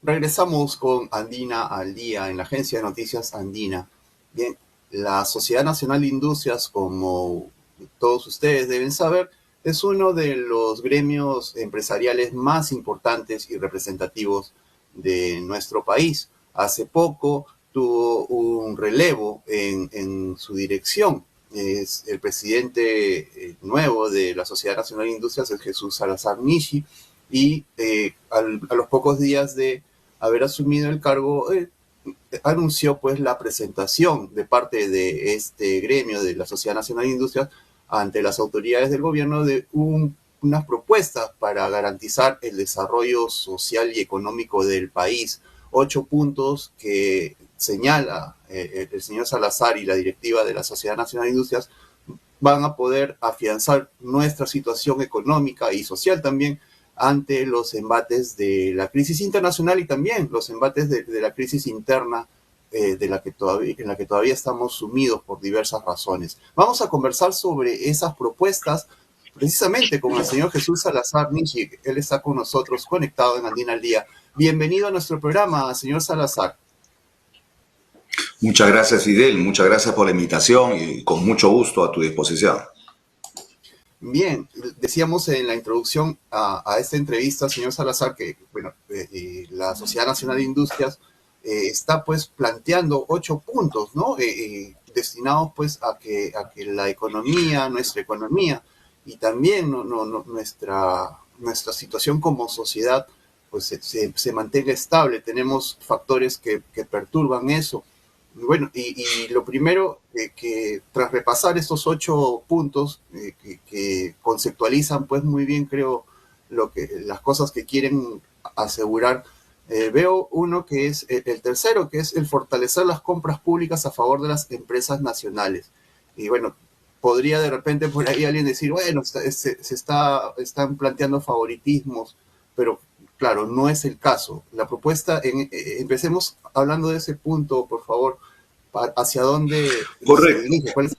Regresamos con Andina al Día en la agencia de noticias Andina. Bien, la Sociedad Nacional de Industrias, como todos ustedes deben saber, es uno de los gremios empresariales más importantes y representativos de nuestro país. Hace poco tuvo un relevo en su dirección. Es el presidente nuevo de la Sociedad Nacional de Industrias, es Jesús Salazar Nishi, y a los pocos días de haber asumido el cargo, anunció pues la presentación de parte de este gremio de la Sociedad Nacional de Industrias ante las autoridades del gobierno de unas propuestas para garantizar el desarrollo social y económico del país. 8 puntos que señala el señor Salazar y la directiva de la Sociedad Nacional de Industrias van a poder afianzar nuestra situación económica y social también ante los embates de la crisis internacional y también los embates de la crisis interna en la que todavía estamos sumidos por diversas razones. Vamos a conversar sobre esas propuestas precisamente con el señor Jesús Salazar Nishi. Él está con nosotros conectado en Andina al Día. Bienvenido a nuestro programa, señor Salazar. Muchas gracias, Fidel. Muchas gracias por la invitación y con mucho gusto a tu disposición. Bien, decíamos en la introducción a esta entrevista, señor Salazar, que bueno, la Sociedad Nacional de Industrias está pues planteando 8 puntos, ¿no? Destinados pues a que la economía, nuestra economía y también nuestra situación como sociedad pues se mantenga estable. Tenemos factores que perturban eso. Bueno, y lo primero, que tras repasar estos 8 puntos que conceptualizan pues muy bien, creo, las cosas que quieren asegurar, veo uno que es el tercero, que es el fortalecer las compras públicas a favor de las empresas nacionales. Y bueno, podría de repente por ahí alguien decir, bueno, están planteando favoritismos, pero claro, no es el caso. La propuesta, empecemos hablando de ese punto, por favor, hacia dónde se dirige. ¿Cuál es?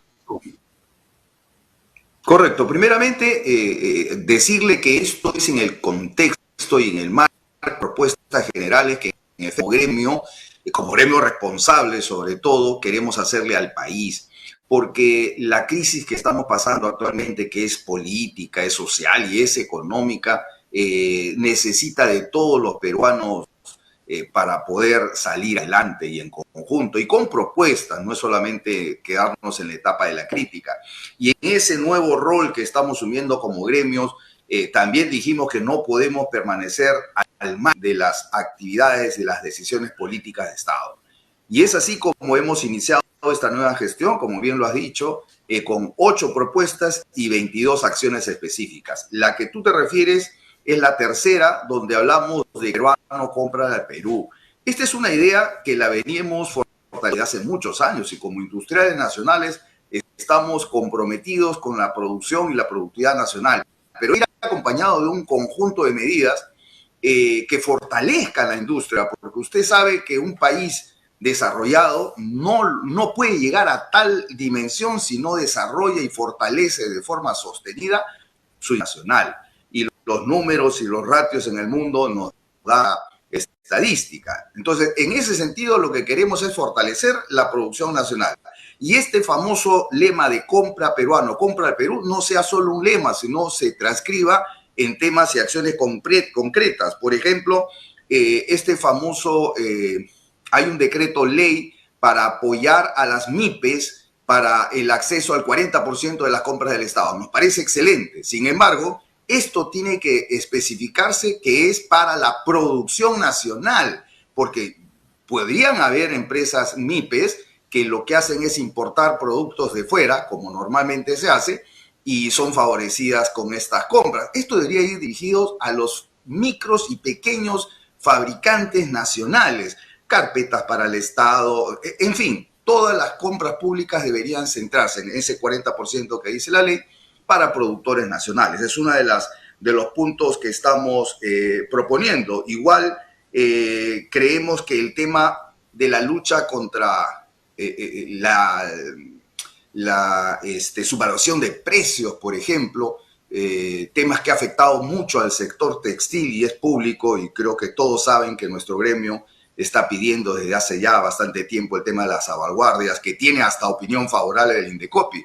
Correcto. Primeramente, decirle que esto es en el contexto y en el marco de propuestas generales que en efecto como gremio responsable sobre todo, queremos hacerle al país. Porque la crisis que estamos pasando actualmente, que es política, es social y es económica, necesita de todos los peruanos para poder salir adelante y en conjunto y con propuestas, no es solamente quedarnos en la etapa de la crítica. Y en ese nuevo rol que estamos asumiendo como gremios, también dijimos que no podemos permanecer al margen de las actividades, de las decisiones políticas de Estado. Y es así como hemos iniciado esta nueva gestión, como bien lo has dicho, con 8 propuestas y 22 acciones específicas. La que tú te refieres es la tercera, donde hablamos de peruano compra al Perú. Esta es una idea que la veníamos fortaleciendo hace muchos años y como industriales nacionales estamos comprometidos con la producción y la productividad nacional, pero ir acompañado de un conjunto de medidas que fortalezcan la industria, porque usted sabe que un país desarrollado no puede llegar a tal dimensión si no desarrolla y fortalece de forma sostenida su nacional. Y los números y los ratios en el mundo nos da estadística. Entonces, en ese sentido, lo que queremos es fortalecer la producción nacional. Y este famoso lema de compra peruano, compra al Perú, no sea solo un lema, sino se transcriba en temas y acciones concretas. Por ejemplo, este famoso, hay un decreto ley para apoyar a las MIPES para el acceso al 40% de las compras del Estado. Nos parece excelente. Sin embargo, esto tiene que especificarse que es para la producción nacional, porque podrían haber empresas MIPES que lo que hacen es importar productos de fuera, como normalmente se hace, y son favorecidas con estas compras. Esto debería ir dirigido a los micros y pequeños fabricantes nacionales, carpetas para el Estado, en fin, todas las compras públicas deberían centrarse en ese 40% que dice la ley para productores nacionales. Es uno de los puntos que estamos proponiendo. Igual creemos que el tema de la lucha contra la subvaluación de precios, por ejemplo, temas que ha afectado mucho al sector textil y es público, y creo que todos saben que nuestro gremio está pidiendo desde hace ya bastante tiempo el tema de las salvaguardias, que tiene hasta opinión favorable del Indecopi.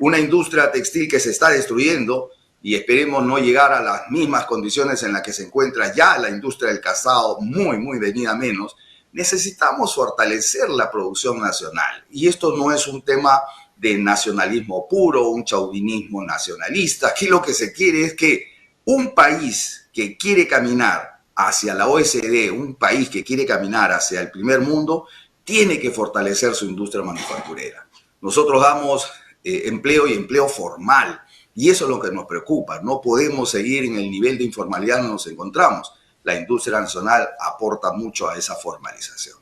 Una industria textil que se está destruyendo y esperemos no llegar a las mismas condiciones en las que se encuentra ya la industria del calzado, muy venida menos. Necesitamos fortalecer la producción nacional y esto no es un tema de nacionalismo puro, un chauvinismo nacionalista. Aquí lo que se quiere es que un país que quiere caminar hacia la OECD, un país que quiere caminar hacia el primer mundo, tiene que fortalecer su industria manufacturera. Nosotros damos empleo y empleo formal, y eso es lo que nos preocupa. No podemos seguir en el nivel de informalidad en que nos encontramos. La industria nacional aporta mucho a esa formalización.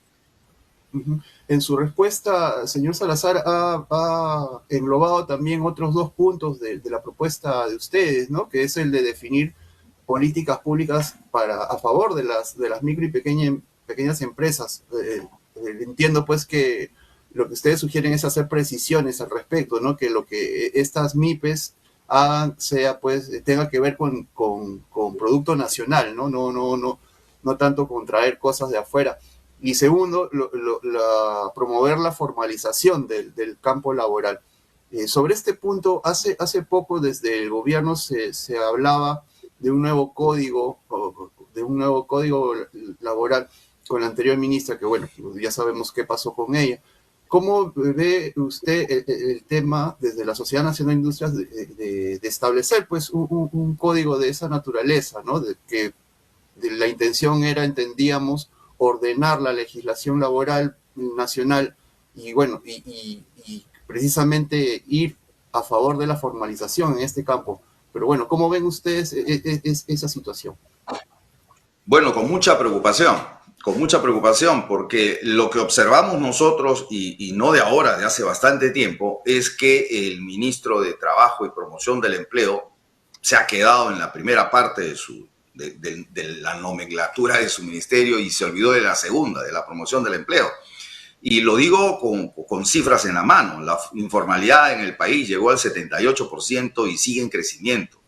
En su respuesta, señor Salazar, ha englobado también otros dos puntos de la propuesta de ustedes, ¿no? Que es el de definir políticas públicas a favor de las micro y pequeñas empresas. Entiendo pues que lo que ustedes sugieren es hacer precisiones al respecto, ¿no? Que lo que estas MIPES hagan tenga que ver con producto nacional, ¿no? No tanto con traer cosas de afuera. Y segundo, promover la formalización del campo laboral. Sobre este punto, hace poco desde el gobierno se hablaba de un nuevo código laboral con la anterior ministra, que bueno, ya sabemos qué pasó con ella. ¿Cómo ve usted el tema desde la Sociedad Nacional de Industrias de establecer pues un código de esa naturaleza, ¿no? La intención era, entendíamos, ordenar la legislación laboral nacional y bueno, y precisamente ir a favor de la formalización en este campo. Pero bueno, ¿cómo ven ustedes esa situación? Bueno, con mucha preocupación, porque lo que observamos nosotros, y no de ahora, de hace bastante tiempo, es que el ministro de Trabajo y Promoción del Empleo se ha quedado en la primera parte de la nomenclatura de su ministerio y se olvidó de la segunda, de la promoción del empleo. Y lo digo con cifras en la mano. La informalidad en el país llegó al 78% y sigue en crecimiento.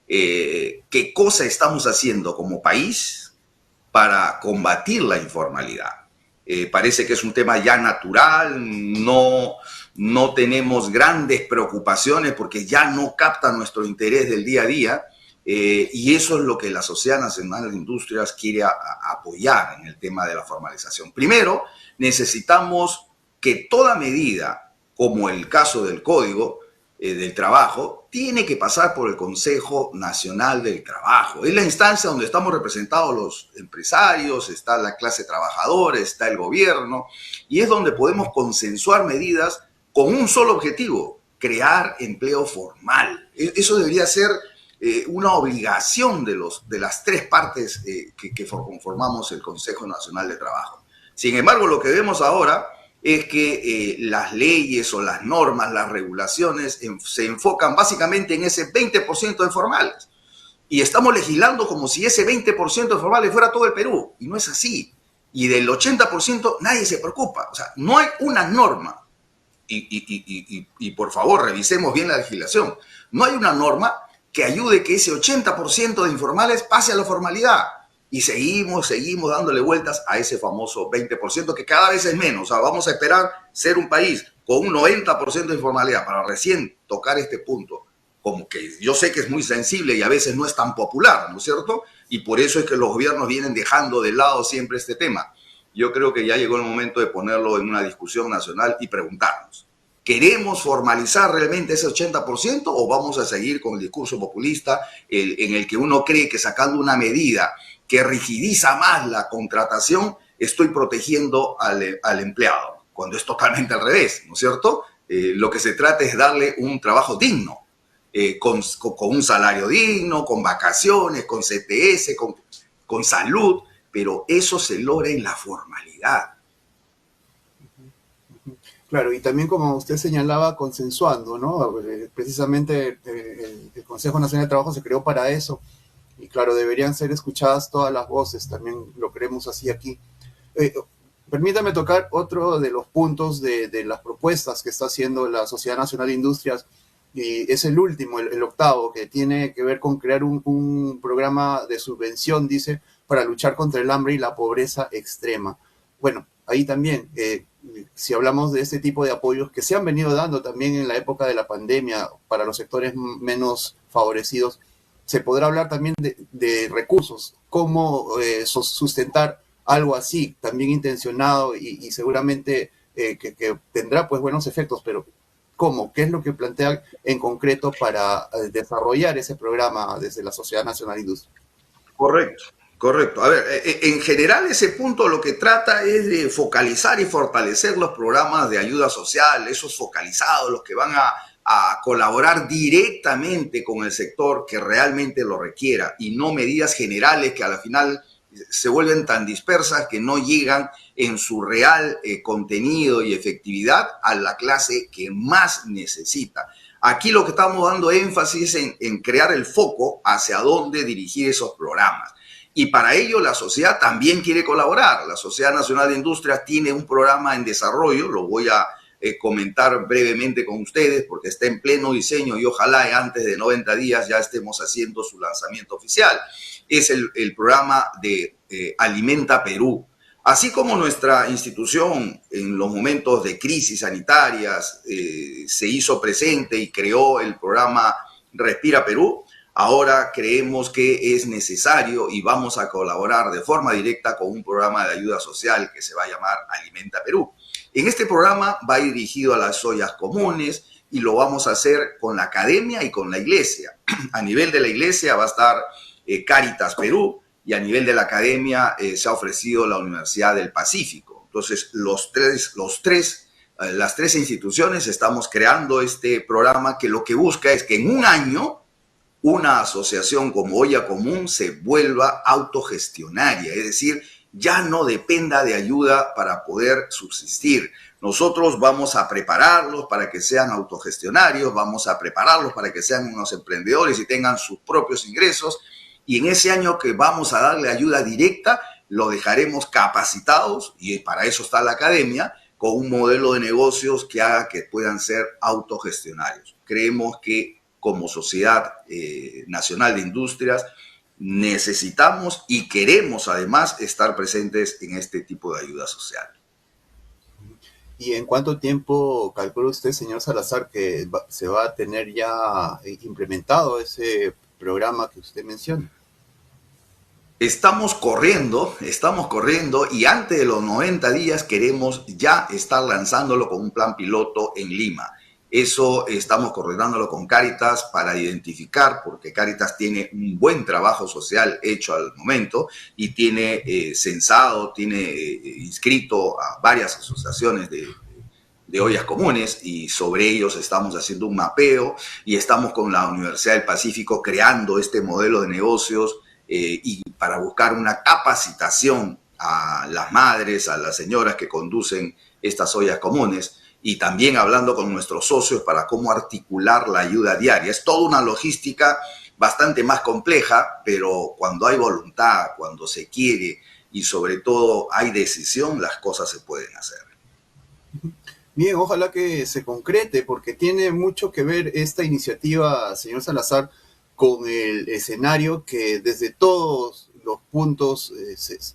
¿Qué cosa estamos haciendo como país para combatir la informalidad? Parece que es un tema ya natural, no tenemos grandes preocupaciones porque ya no capta nuestro interés del día a día. Y eso es lo que la Sociedad Nacional de Industrias quiere apoyar en el tema de la formalización. Primero, necesitamos que toda medida, como el caso del Código del Trabajo, tiene que pasar por el Consejo Nacional del Trabajo. Es la instancia donde estamos representados los empresarios, está la clase trabajadora, está el gobierno, y es donde podemos consensuar medidas con un solo objetivo: crear empleo formal. Eso debería ser una obligación de las tres partes que conformamos el Consejo Nacional de Trabajo. Sin embargo, lo que vemos ahora es que las leyes o las normas, las regulaciones se enfocan básicamente en ese 20% de formales. Y estamos legislando como si ese 20% de formales fuera todo el Perú. Y no es así. Y del 80% nadie se preocupa. O sea, no hay una norma. Y por favor, revisemos bien la legislación. No hay una norma que ayude que ese 80% de informales pase a la formalidad. Y seguimos dándole vueltas a ese famoso 20% que cada vez es menos. O sea, vamos a esperar ser un país con un 90% de informalidad para recién tocar este punto. Como que yo sé que es muy sensible y a veces no es tan popular, ¿no es cierto? Y por eso es que los gobiernos vienen dejando de lado siempre este tema. Yo creo que ya llegó el momento de ponerlo en una discusión nacional y preguntarnos: ¿queremos formalizar realmente ese 80% o vamos a seguir con el discurso populista en el que uno cree que sacando una medida que rigidiza más la contratación estoy protegiendo al empleado? Cuando es totalmente al revés, ¿no es cierto? Lo que se trata es darle un trabajo digno, con un salario digno, con vacaciones, con CTS, con salud, pero eso se logra en la formalidad. Claro, y también como usted señalaba, consensuando, ¿no? Precisamente el Consejo Nacional de Trabajo se creó para eso, y claro, deberían ser escuchadas todas las voces, también lo creemos así aquí. Permítame tocar otro de los puntos de las propuestas que está haciendo la Sociedad Nacional de Industrias, y es el último, el octavo, que tiene que ver con crear un programa de subvención, dice, para luchar contra el hambre y la pobreza extrema. Bueno, ahí también, si hablamos de este tipo de apoyos que se han venido dando también en la época de la pandemia para los sectores menos favorecidos, se podrá hablar también de recursos, cómo sustentar algo así, también intencionado y seguramente que tendrá pues buenos efectos, pero ¿cómo? ¿Qué es lo que plantea en concreto para desarrollar ese programa desde la Sociedad Nacional de Industria? Correcto, correcto. A ver, en general ese punto lo que trata es de focalizar y fortalecer los programas de ayuda social, esos focalizados, los que van a colaborar directamente con el sector que realmente lo requiera y no medidas generales que al final se vuelven tan dispersas que no llegan en su real contenido y efectividad a la clase que más necesita. Aquí lo que estamos dando énfasis es en crear el foco hacia dónde dirigir esos programas. Y para ello la sociedad también quiere colaborar. La Sociedad Nacional de Industrias tiene un programa en desarrollo, lo voy a comentar brevemente con ustedes porque está en pleno diseño y ojalá antes de 90 días ya estemos haciendo su lanzamiento oficial. Es el programa de Alimenta Perú. Así como nuestra institución en los momentos de crisis sanitarias se hizo presente y creó el programa Respira Perú, ahora creemos que es necesario y vamos a colaborar de forma directa con un programa de ayuda social que se va a llamar Alimenta Perú. En este programa va dirigido a las ollas comunes y lo vamos a hacer con la academia y con la iglesia. A nivel de la iglesia va a estar Cáritas Perú, y a nivel de la academia se ha ofrecido la Universidad del Pacífico. Entonces, las tres instituciones estamos creando este programa que lo que busca es que en un año una asociación como Olla Común se vuelva autogestionaria, es decir, ya no dependa de ayuda para poder subsistir. Nosotros vamos a prepararlos para que sean autogestionarios, vamos a prepararlos para que sean unos emprendedores y tengan sus propios ingresos. Y en ese año que vamos a darle ayuda directa, lo dejaremos capacitados, y para eso está la academia, con un modelo de negocios que haga que puedan ser autogestionarios. Creemos que como Sociedad Nacional de Industrias necesitamos y queremos además estar presentes en este tipo de ayuda social. ¿Y en cuánto tiempo calcula usted, señor Salazar, que se va a tener ya implementado ese programa que usted menciona? Estamos corriendo y antes de los 90 días queremos ya estar lanzándolo con un plan piloto en Lima. Eso estamos coordinándolo con Cáritas para identificar, porque Cáritas tiene un buen trabajo social hecho al momento y tiene censado, tiene inscrito a varias asociaciones de ollas comunes y sobre ellos estamos haciendo un mapeo y estamos con la Universidad del Pacífico creando este modelo de negocios y para buscar una capacitación a las madres, a las señoras que conducen estas ollas comunes y también hablando con nuestros socios para cómo articular la ayuda diaria. Es toda una logística bastante más compleja, pero cuando hay voluntad, cuando se quiere y sobre todo hay decisión, las cosas se pueden hacer. Bien, ojalá que se concrete, porque tiene mucho que ver esta iniciativa, señor Salazar, con el escenario que desde todos los puntos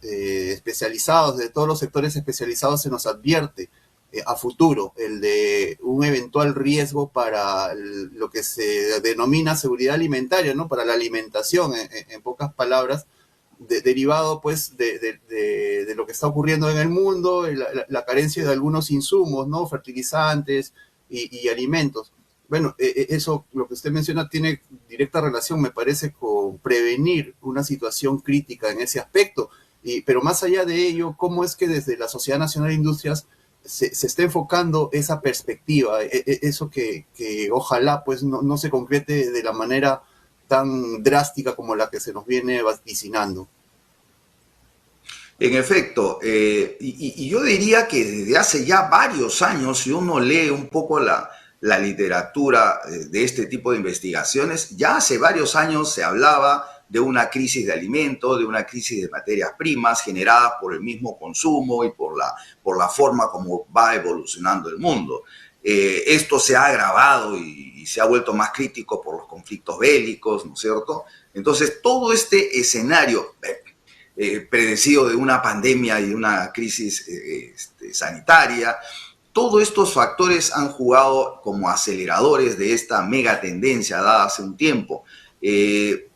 especializados, de todos los sectores especializados se nos advierte a futuro, el de un eventual riesgo para lo que se denomina seguridad alimentaria, ¿no? Para la alimentación, en pocas palabras, derivado pues de lo que está ocurriendo en el mundo, la carencia de algunos insumos, ¿no? Fertilizantes y alimentos. Bueno, eso, lo que usted menciona, tiene directa relación, me parece, con prevenir una situación crítica en ese aspecto. Pero más allá de ello, ¿cómo es que desde la Sociedad Nacional de Industrias se está enfocando esa perspectiva? Eso que ojalá pues no se concrete de la manera tan drástica como la que se nos viene vaticinando. En efecto, y yo diría que desde hace ya varios años, si uno lee un poco la literatura de este tipo de investigaciones, ya hace varios años se hablaba de una crisis de alimentos, de una crisis de materias primas generadas por el mismo consumo y por la forma como va evolucionando el mundo. Esto se ha agravado y se ha vuelto más crítico por los conflictos bélicos, ¿no es cierto? Entonces, todo este escenario predecido de una pandemia y de una crisis sanitaria, todos estos factores han jugado como aceleradores de esta mega tendencia dada hace un tiempo.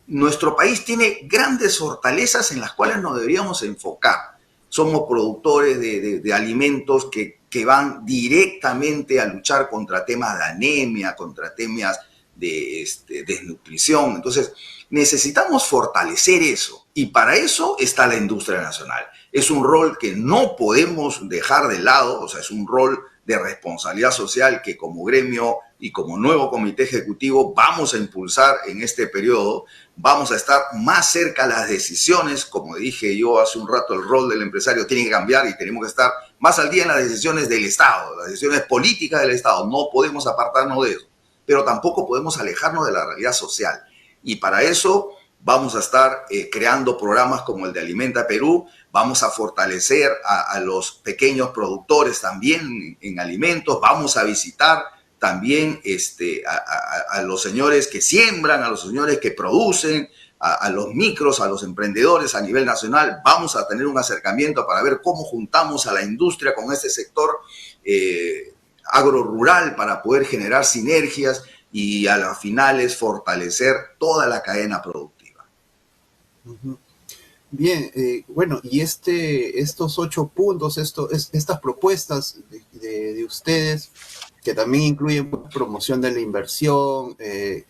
Nuestro país tiene grandes fortalezas en las cuales nos deberíamos enfocar. Somos productores de alimentos que van directamente a luchar contra temas de anemia, contra temas de desnutrición. Entonces, necesitamos fortalecer eso. Y para eso está la industria nacional. Es un rol que no podemos dejar de lado, o sea, es un rol de responsabilidad social que como gremio y como nuevo comité ejecutivo vamos a impulsar en este periodo. Vamos a estar más cerca a las decisiones. Como dije yo hace un rato, el rol del empresario tiene que cambiar y tenemos que estar más al día en las decisiones del Estado, las decisiones políticas del Estado. No podemos apartarnos de eso, pero tampoco podemos alejarnos de la realidad social. Y para eso vamos a estar creando programas como el de Alimenta Perú. Vamos a fortalecer a los pequeños productores también en alimentos. Vamos a visitar también a los señores que siembran, a los señores que producen, a los micros, a los emprendedores a nivel nacional. Vamos a tener un acercamiento para ver cómo juntamos a la industria con este sector agrorural para poder generar sinergias y a las finales fortalecer toda la cadena productiva. Bien, bueno, y estos 8 puntos, estas propuestas de ustedes, que también incluyen promoción de la inversión,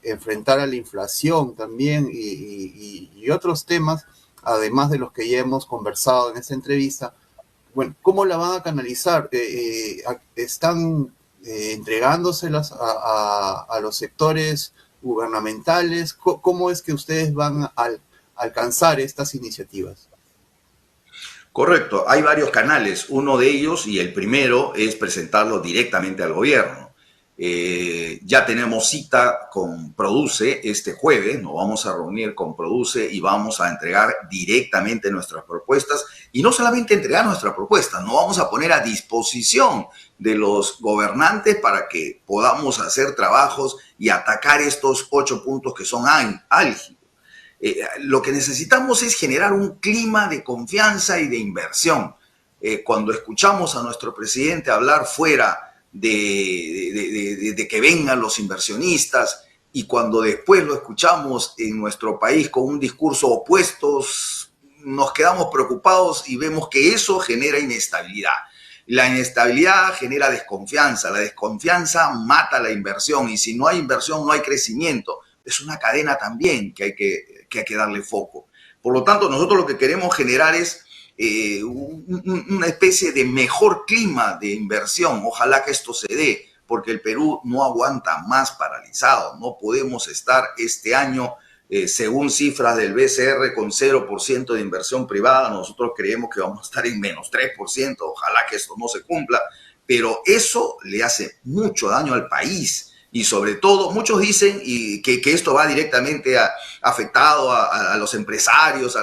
enfrentar a la inflación también y otros temas, además de los que ya hemos conversado en esta entrevista, bueno, ¿cómo la van a canalizar? ¿Están entregándoselas a los sectores gubernamentales? ¿Cómo es que ustedes van a alcanzar estas iniciativas? Correcto, hay varios canales. Uno de ellos, y el primero, es presentarlo directamente al gobierno. Ya tenemos cita con Produce este jueves, nos vamos a reunir con Produce y vamos a entregar directamente nuestras propuestas. Y no solamente entregar nuestras propuestas, nos vamos a poner a disposición de los gobernantes para que podamos hacer trabajos y atacar estos 8 puntos que son álgidos. Lo que necesitamos es generar un clima de confianza y de inversión. Cuando escuchamos a nuestro presidente hablar fuera de que vengan los inversionistas y cuando después lo escuchamos en nuestro país con un discurso opuesto, nos quedamos preocupados y vemos que eso genera inestabilidad. La inestabilidad genera desconfianza, la desconfianza mata la inversión y si no hay inversión no hay crecimiento. Es una cadena también que hay que darle foco. Por lo tanto, nosotros lo que queremos generar es una especie de mejor clima de inversión. Ojalá que esto se dé, porque el Perú no aguanta más paralizado. No podemos estar este año, según cifras del BCR, con 0% de inversión privada. Nosotros creemos que vamos a estar en menos 3%. Ojalá que esto no se cumpla, pero eso le hace mucho daño al país. Y sobre todo, muchos dicen que esto va directamente afectado a los empresarios.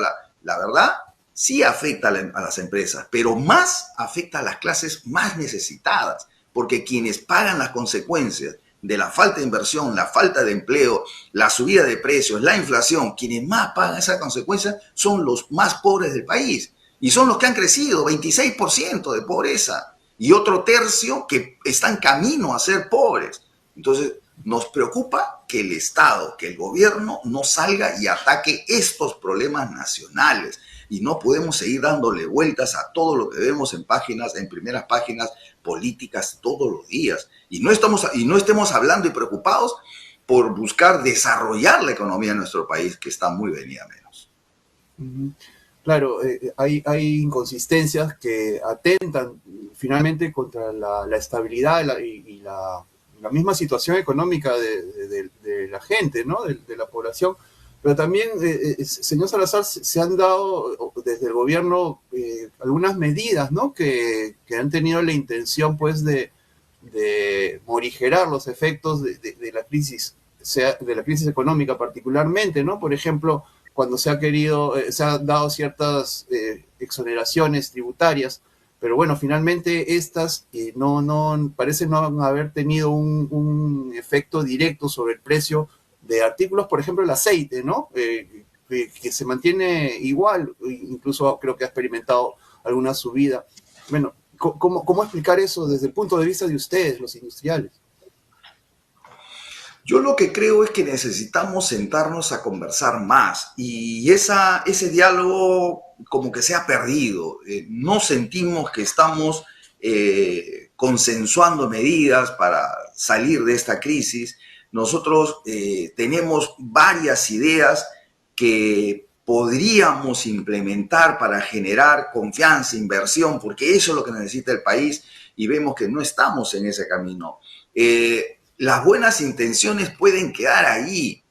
La verdad, sí afecta a las empresas, pero más afecta a las clases más necesitadas, porque quienes pagan las consecuencias de la falta de inversión, la falta de empleo, la subida de precios, la inflación, quienes más pagan esas consecuencias son los más pobres del país. Y son los que han crecido, 26% de pobreza, y otro tercio que está en camino a ser pobres. Entonces, nos preocupa que el Estado, que el gobierno no salga y ataque estos problemas nacionales. Y no podemos seguir dándole vueltas a todo lo que vemos en primeras páginas políticas todos los días. Y no estemos hablando y preocupados por buscar desarrollar la economía de nuestro país, que está muy venida a menos. Claro, hay inconsistencias que atentan finalmente contra la estabilidad y la misma situación económica de la gente, ¿no? De la población. Pero también, señor Salazar, se han dado desde el gobierno algunas medidas, ¿no? Que han tenido la intención, pues, de morigerar los efectos de la crisis, de la crisis económica particularmente, ¿no? Por ejemplo, cuando se han dado ciertas exoneraciones tributarias, pero bueno, finalmente estas no parece no haber tenido un efecto directo sobre el precio de artículos, por ejemplo, el aceite, ¿no? Que se mantiene igual, incluso creo que ha experimentado alguna subida. Bueno, ¿cómo explicar eso desde el punto de vista de ustedes, los industriales? Yo lo que creo es que necesitamos sentarnos a conversar más y ese diálogo como que se ha perdido. No sentimos que estamos consensuando medidas para salir de esta crisis. Nosotros tenemos varias ideas que podríamos implementar para generar confianza, inversión, porque eso es lo que necesita el país y vemos que no estamos en ese camino. Las buenas intenciones pueden quedar ahí,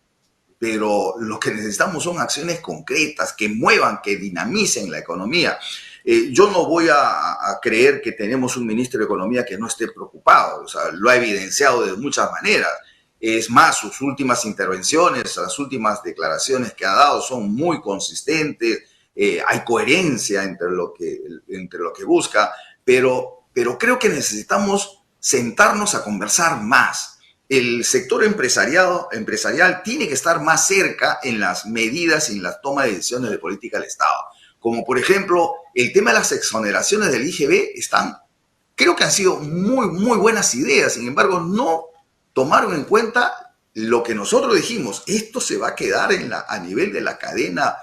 pero lo que necesitamos son acciones concretas que muevan, que dinamicen la economía. Yo no voy a creer que tenemos un ministro de Economía que no esté preocupado, o sea, lo ha evidenciado de muchas maneras. Es más, sus últimas intervenciones, las últimas declaraciones que ha dado son muy consistentes, hay coherencia entre lo que busca, pero creo que necesitamos sentarnos a conversar más. El sector empresarial tiene que estar más cerca en las medidas y en la toma de decisiones de política del Estado. Como por ejemplo, el tema de las exoneraciones del IGB creo que han sido muy, muy buenas ideas. Sin embargo, no tomaron en cuenta lo que nosotros dijimos. Esto se va a quedar a nivel de la cadena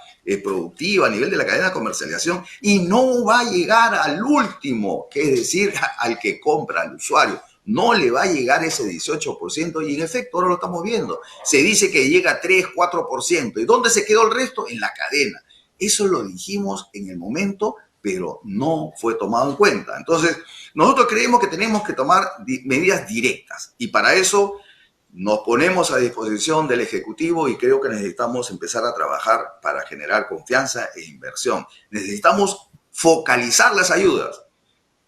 productiva, a nivel de la cadena de comercialización, y no va a llegar al último, que es decir, al que compra, al usuario. No le va a llegar ese 18% y en efecto ahora lo estamos viendo. Se dice que llega a 3, 4%. ¿Y dónde se quedó el resto? En la cadena. Eso lo dijimos en el momento, pero no fue tomado en cuenta. Entonces, nosotros creemos que tenemos que tomar medidas directas y para eso nos ponemos a disposición del Ejecutivo y creo que necesitamos empezar a trabajar para generar confianza e inversión. Necesitamos focalizar las ayudas.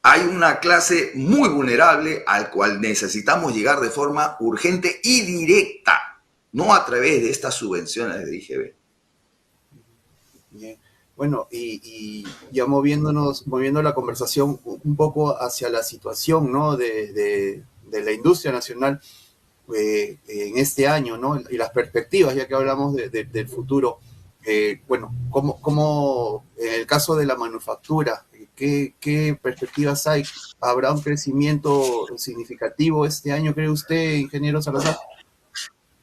Hay una clase muy vulnerable al cual necesitamos llegar de forma urgente y directa, no a través de estas subvenciones de IGB. Bien. Bueno, y ya moviendo la conversación un poco hacia la situación, ¿no? de la industria nacional en este año, ¿no? Y las perspectivas, ya que hablamos del futuro. Bueno, ¿cómo en el caso de la manufactura, qué perspectivas hay? ¿Habrá un crecimiento significativo este año, cree usted, ingeniero Salazar?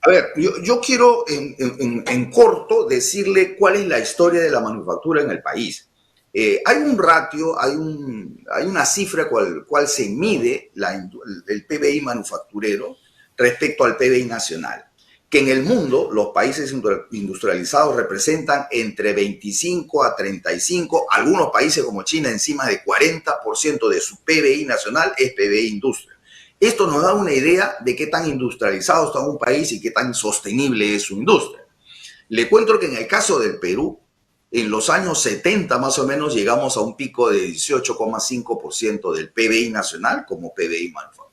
A ver, yo quiero en corto decirle cuál es la historia de la manufactura en el país. Hay un ratio, hay una cifra cual se mide el PBI manufacturero respecto al PBI nacional, que en el mundo los países industrializados representan entre 25 a 35, algunos países como China encima de 40% de su PBI nacional es PBI industria. Esto nos da una idea de qué tan industrializado está un país y qué tan sostenible es su industria. Le cuento que en el caso del Perú, en los años 70 más o menos llegamos a un pico de 18,5% del PBI nacional como PBI manufactura.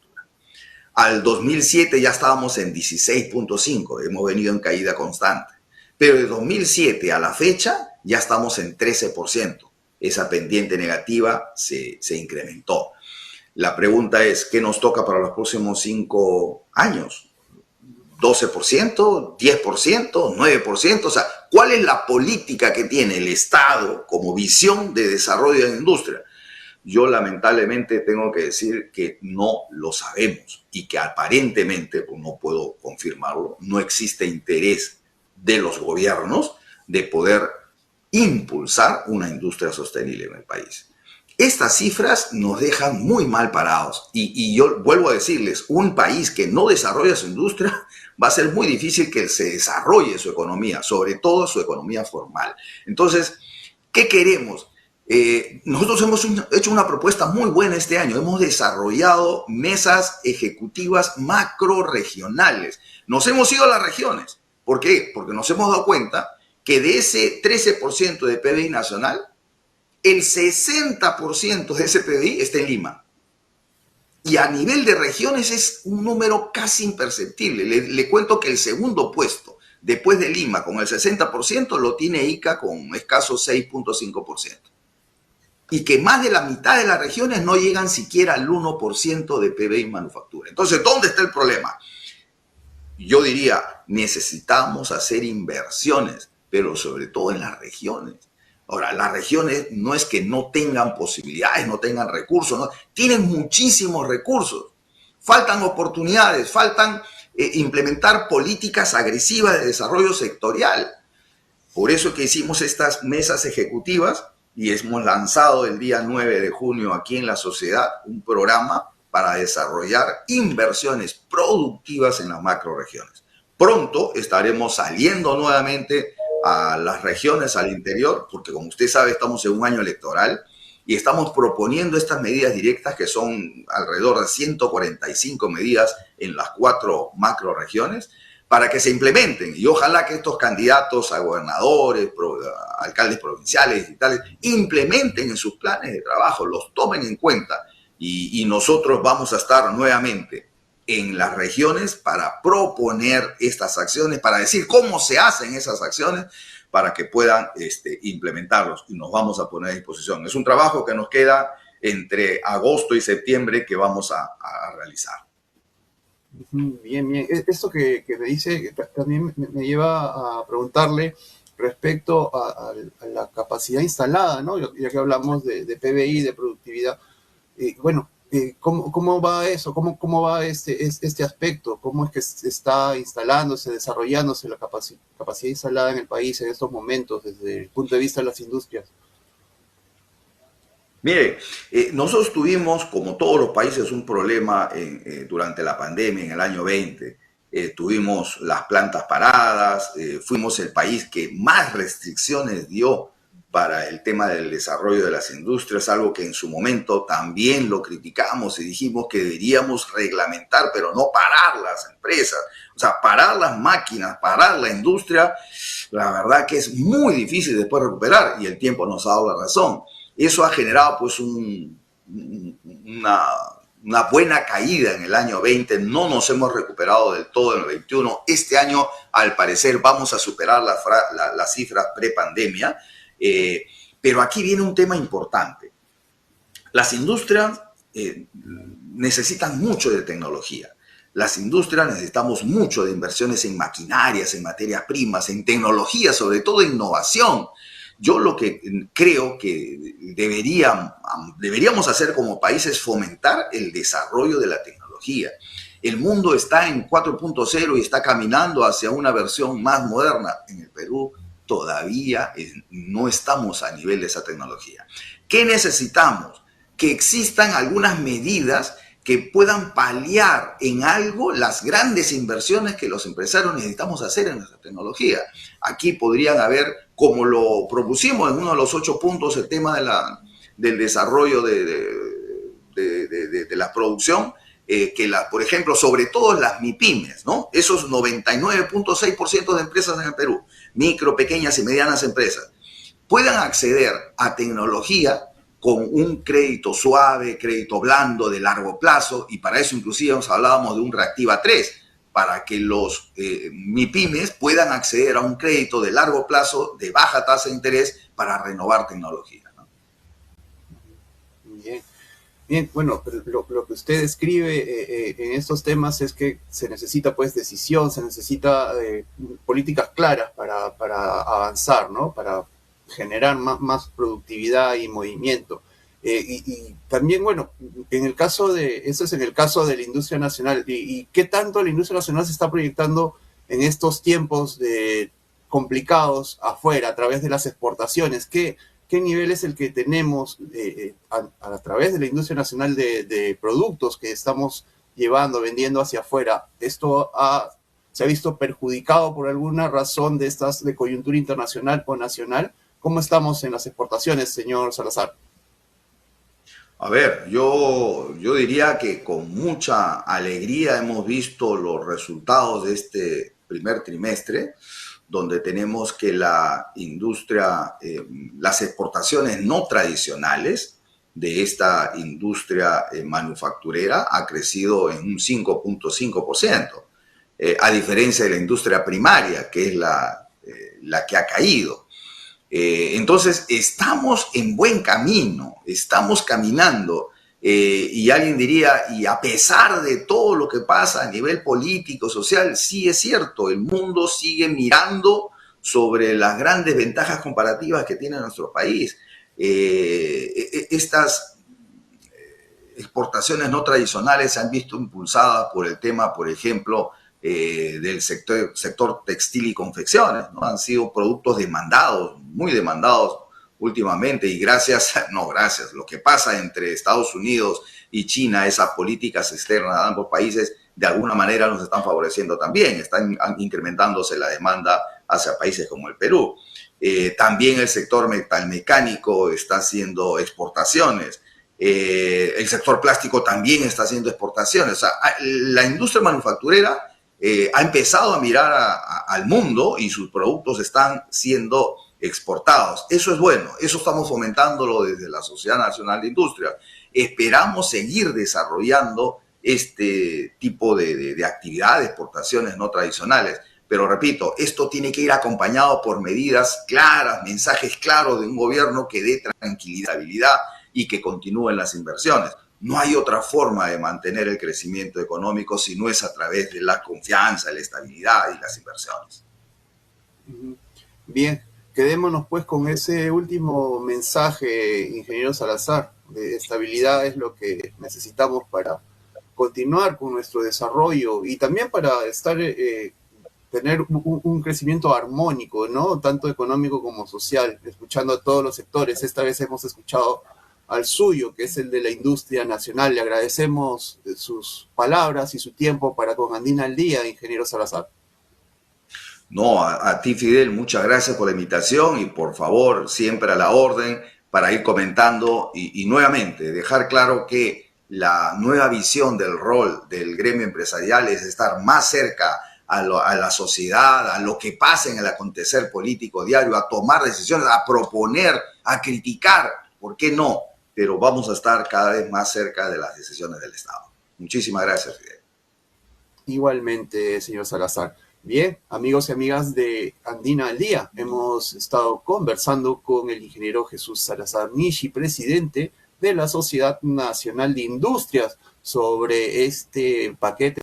Al 2007 ya estábamos en 16,5%, hemos venido en caída constante. Pero de 2007 a la fecha ya estamos en 13%. Esa pendiente negativa se incrementó. La pregunta es, ¿qué nos toca para los próximos 5 años? ¿12%? ¿10%? ¿9%? O sea, ¿cuál es la política que tiene el Estado como visión de desarrollo de la industria? Yo lamentablemente tengo que decir que no lo sabemos y que aparentemente, pues no puedo confirmarlo, no existe interés de los gobiernos de poder impulsar una industria sostenible en el país. Estas cifras nos dejan muy mal parados y yo vuelvo a decirles, un país que no desarrolla su industria va a ser muy difícil que se desarrolle su economía, sobre todo su economía formal. Entonces, ¿qué queremos? Nosotros hemos hecho una propuesta muy buena este año, hemos desarrollado mesas ejecutivas macro-regionales. Nos hemos ido a las regiones. ¿Por qué? Porque nos hemos dado cuenta que de ese 13% de PBI nacional, el 60% de ese PBI está en Lima. Y a nivel de regiones es un número casi imperceptible. Le cuento que el segundo puesto, después de Lima, con el 60%, lo tiene Ica con escaso 6,5%. y que más de la mitad de las regiones no llegan siquiera al 1% de PBI en manufactura. Entonces, ¿dónde está el problema? Yo diría, necesitamos hacer inversiones, pero sobre todo en las regiones. Ahora, las regiones no es que no tengan posibilidades, no tengan recursos, no, tienen muchísimos recursos. Faltan oportunidades, faltan implementar políticas agresivas de desarrollo sectorial. Por eso que hicimos estas mesas ejecutivas y hemos lanzado el día 9 de junio aquí en la sociedad un programa para desarrollar inversiones productivas en las macroregiones. Pronto estaremos saliendo nuevamente a las regiones, al interior, porque como usted sabe estamos en un año electoral y estamos proponiendo estas medidas directas que son alrededor de 145 medidas en las 4 macroregiones para que se implementen y ojalá que estos candidatos a gobernadores, alcaldes provinciales y tales, implementen en sus planes de trabajo, los tomen en cuenta y nosotros vamos a estar nuevamente en las regiones para proponer estas acciones, para decir cómo se hacen esas acciones para que puedan implementarlos y nos vamos a poner a disposición. Es un trabajo que nos queda entre agosto y septiembre que vamos a realizar. Bien, bien. Esto que me dice también me lleva a preguntarle respecto a la capacidad instalada, ¿no? Ya que hablamos de PBI, de productividad. Bueno, ¿cómo va eso? ¿Cómo va este aspecto? ¿Cómo es que se está instalándose, desarrollándose la capacidad instalada en el país en estos momentos desde el punto de vista de las industrias? Mire, nosotros tuvimos, como todos los países, un problema durante la pandemia en el año 20. Tuvimos las plantas paradas, fuimos el país que más restricciones dio para el tema del desarrollo de las industrias, algo que en su momento también lo criticamos y dijimos que deberíamos reglamentar, pero no parar las empresas, o sea, parar las máquinas, parar la industria, la verdad que es muy difícil después recuperar y el tiempo nos ha dado la razón. Eso ha generado pues una buena caída en el año 20, no nos hemos recuperado del todo en el 21. Este año, al parecer, vamos a superar las cifras pre-pandemia, pero aquí viene un tema importante. Las industrias necesitan mucho de tecnología. Las industrias necesitamos mucho de inversiones en maquinarias, en materias primas, en tecnología, sobre todo en innovación. Yo lo que creo que deberíamos hacer como país es fomentar el desarrollo de la tecnología. El mundo está en 4.0 y está caminando hacia una versión más moderna. En el Perú todavía no estamos a nivel de esa tecnología. ¿Qué necesitamos? Que existan algunas medidas que puedan paliar en algo las grandes inversiones que los empresarios necesitamos hacer en nuestra tecnología. Aquí podrían haber, como lo propusimos en uno de los 8 puntos, el tema del desarrollo de la producción, por ejemplo, sobre todo las MIPYMES, ¿no? Esos 99.6% de empresas en el Perú, micro, pequeñas y medianas empresas, puedan acceder a tecnología con un crédito suave, crédito blando, de largo plazo, y para eso inclusive nos hablábamos de un Reactiva 3, para que los MIPYMES puedan acceder a un crédito de largo plazo, de baja tasa de interés, para renovar tecnología, ¿no? Bien. Bien, bueno, lo que usted escribe en estos temas es que se necesita pues decisión, se necesita políticas claras para avanzar, ¿no? Para generar más productividad y movimiento. Y también, bueno, eso es en el caso de la industria nacional. ¿Y qué tanto la industria nacional se está proyectando en estos tiempos complicados afuera, a través de las exportaciones? ¿Qué nivel es el que tenemos a través de la industria nacional de productos que estamos vendiendo hacia afuera? ¿Esto se ha visto perjudicado por alguna razón de coyuntura internacional o nacional? ¿Cómo estamos en las exportaciones, señor Salazar? A ver, yo diría que con mucha alegría hemos visto los resultados de este primer trimestre, donde tenemos que la industria, las exportaciones no tradicionales de esta industria manufacturera ha crecido en un 5.5%, a diferencia de la industria primaria, que es la que ha caído. Entonces, estamos en buen camino, estamos caminando. Y alguien diría, y a pesar de todo lo que pasa a nivel político, social, sí es cierto, el mundo sigue mirando sobre las grandes ventajas comparativas que tiene nuestro país. Estas exportaciones no tradicionales se han visto impulsadas por el tema, por ejemplo, del sector textil y confecciones, ¿no? Han sido productos demandados, muy demandados últimamente, y gracias, lo que pasa entre Estados Unidos y China, esas políticas externas de ambos países, de alguna manera nos están favoreciendo también, están incrementándose la demanda hacia países como el Perú. También el sector metalmecánico está haciendo exportaciones. El sector plástico también está haciendo exportaciones. O sea, la industria manufacturera ha empezado a mirar al mundo y sus productos están siendo exportados. Eso es bueno, eso estamos fomentándolo desde la Sociedad Nacional de Industria. Esperamos seguir desarrollando este tipo de actividades, de exportaciones no tradicionales. Pero repito, esto tiene que ir acompañado por medidas claras, mensajes claros de un gobierno que dé tranquilidad, estabilidad y que continúen las inversiones. No hay otra forma de mantener el crecimiento económico si no es a través de la confianza, la estabilidad y las inversiones. Bien, quedémonos pues con ese último mensaje, ingeniero Salazar, de estabilidad es lo que necesitamos para continuar con nuestro desarrollo y también para tener un crecimiento armónico, ¿no? Tanto económico como social, escuchando a todos los sectores. Esta vez hemos escuchado al suyo, que es el de la industria nacional. Le agradecemos sus palabras y su tiempo para con Andina al Día, ingeniero Salazar. No, a ti, Fidel, muchas gracias por la invitación y por favor, siempre a la orden para ir comentando y nuevamente dejar claro que la nueva visión del rol del gremio empresarial es estar más cerca a la sociedad, a lo que pasa en el acontecer político diario, a tomar decisiones, a proponer, a criticar, ¿por qué no? Pero vamos a estar cada vez más cerca de las decisiones del Estado. Muchísimas gracias, Fidel. Igualmente, señor Salazar. Bien, amigos y amigas de Andina al Día, hemos estado conversando con el ingeniero Jesús Salazar Nishi, presidente de la Sociedad Nacional de Industrias, sobre este paquete